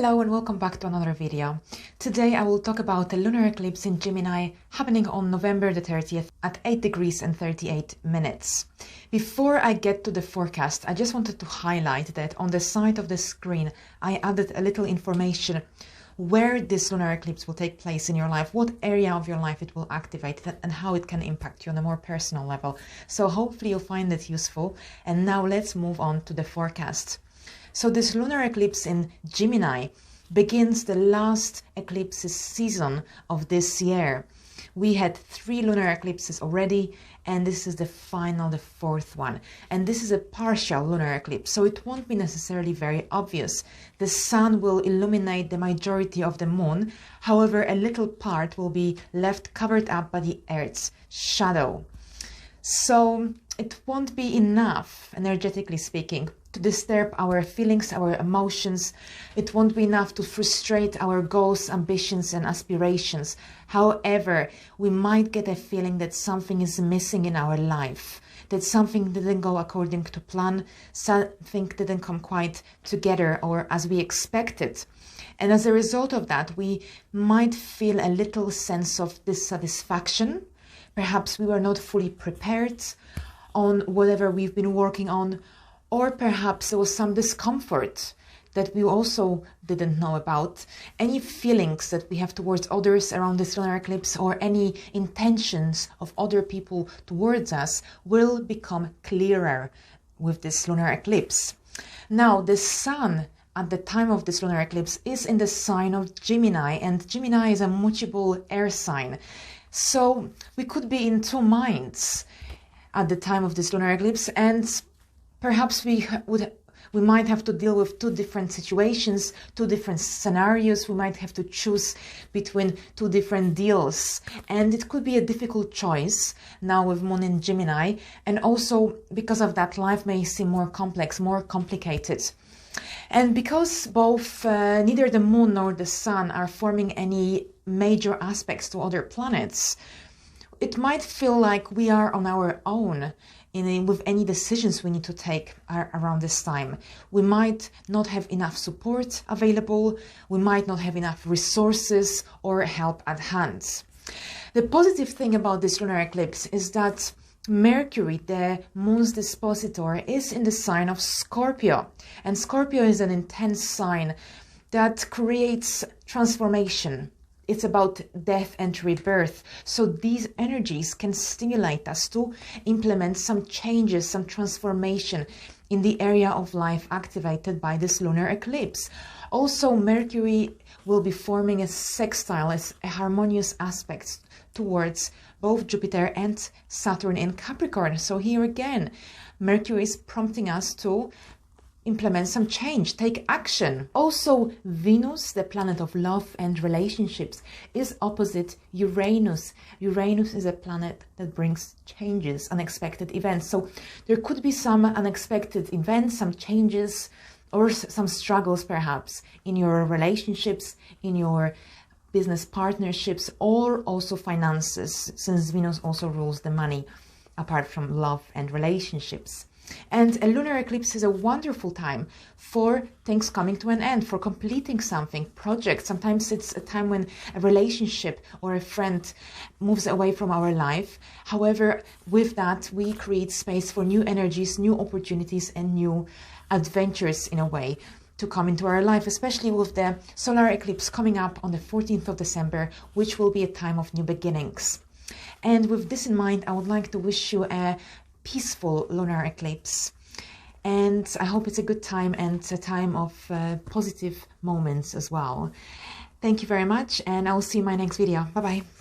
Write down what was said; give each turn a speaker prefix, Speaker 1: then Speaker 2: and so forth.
Speaker 1: Hello and welcome back to another video. Today I will talk about the lunar eclipse in Gemini happening on November the 30th at 8 degrees and 38 minutes. Before I get to the forecast, I just wanted to highlight that on the side of the screen I added a little information where this lunar eclipse will take place in your life, what area of your life it will activate, and how it can impact you on a more personal level. So hopefully you'll find it useful. And now let's move on to the forecast. So this lunar eclipse in Gemini begins the last eclipses season of this year. We had 3 lunar eclipses already, and this is the final, the 4th one. And this is a partial lunar eclipse, so it won't be necessarily very obvious. The sun will illuminate the majority of the moon. However, a little part will be left covered up by the Earth's shadow. So it won't be enough, energetically speaking, to disturb our feelings, our emotions. It won't be enough to frustrate our goals, ambitions, and aspirations. However, we might get a feeling that something is missing in our life, that something didn't go according to plan, something didn't come quite together or as we expected. And as a result of that, we might feel a little sense of dissatisfaction. Perhaps we were not fully prepared on whatever we've been working on, or perhaps there was some discomfort that we also didn't know about. Any feelings that we have towards others around this lunar eclipse, or any intentions of other people towards us, will become clearer with this lunar eclipse. Now, the sun at the time of this lunar eclipse is in the sign of Gemini, and Gemini is a mutable air sign. So we could be in two minds at the time of this lunar eclipse, and perhaps we might have to deal with 2 different situations, 2 different scenarios. We might have to choose between 2 different deals, and it could be a difficult choice now with Moon in Gemini. And also because of that, life may seem more complex, more complicated. And because both neither the Moon nor the Sun are forming any major aspects to other planets, it might feel like we are on our own with any decisions we need to take around this time. We might not have enough support available, we might not have enough resources or help at hand. The positive thing about this lunar eclipse is that Mercury, the Moon's dispositor, is in the sign of Scorpio. And Scorpio is an intense sign that creates transformation. It's about death and rebirth. So these energies can stimulate us to implement some changes, some transformation in the area of life activated by this lunar eclipse. Also, Mercury will be forming a sextile, as a harmonious aspect towards both Jupiter and Saturn in Capricorn. So here again, Mercury is prompting us to implement some change, take action. Also, Venus, the planet of love and relationships, is opposite Uranus. Uranus is a planet that brings changes, unexpected events. So there could be some unexpected events, some changes, or some struggles perhaps in your relationships, in your business partnerships, or also finances, since Venus also rules the money, apart from love and relationships. And a lunar eclipse is a wonderful time for things coming to an end, for completing something, project. Sometimes it's a time when a relationship or a friend moves away from our life. However, with that, we create space for new energies, new opportunities, and new adventures in a way to come into our life, especially with the solar eclipse coming up on the 14th of December, which will be a time of new beginnings. And with this in mind, I would like to wish you a peaceful lunar eclipse, and I hope it's a good time and a time of positive moments as well. Thank you very much, and I will see you in my next video. Bye bye.